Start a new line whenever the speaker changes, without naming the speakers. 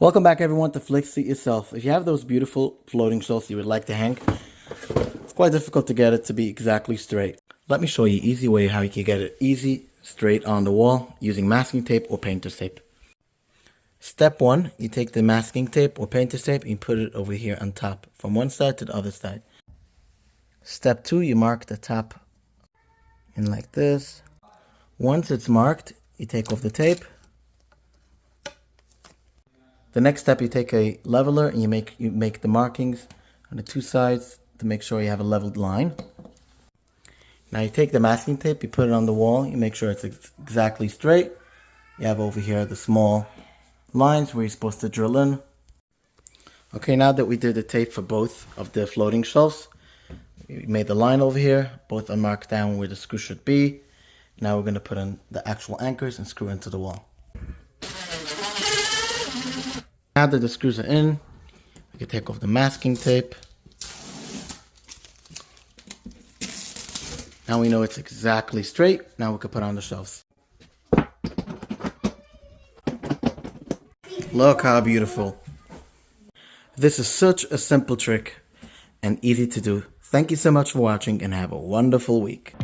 Welcome back everyone to Flix It Yourself. If you have those beautiful floating shelves you would like to hang, it's quite difficult to get it to be exactly straight. Let me show you an easy way how you can get it easy, straight on the wall using masking tape or painter's tape. Step 1, you take the masking tape or painter's tape and you put it over here on top, from one side to the other side. Step 2, you mark the top in like this. Once it's marked, you take off the tape. The next step, you take a leveler and you make the markings on the two sides to make sure you have a leveled line. Now you take the masking tape, you put it on the wall, you make sure it's exactly straight. You have over here the small lines where you're supposed to drill in. Okay, now that we did the tape for both of the floating shelves, we made the line over here, both are marked down where the screw should be. Now we're going to put in the actual anchors and screw into the wall. Now that the screws are in, we can take off the masking tape. Now we know it's exactly straight. Now we can put on the shelves. Look how beautiful. This is such a simple trick and easy to do. Thank you so much for watching and have a wonderful week.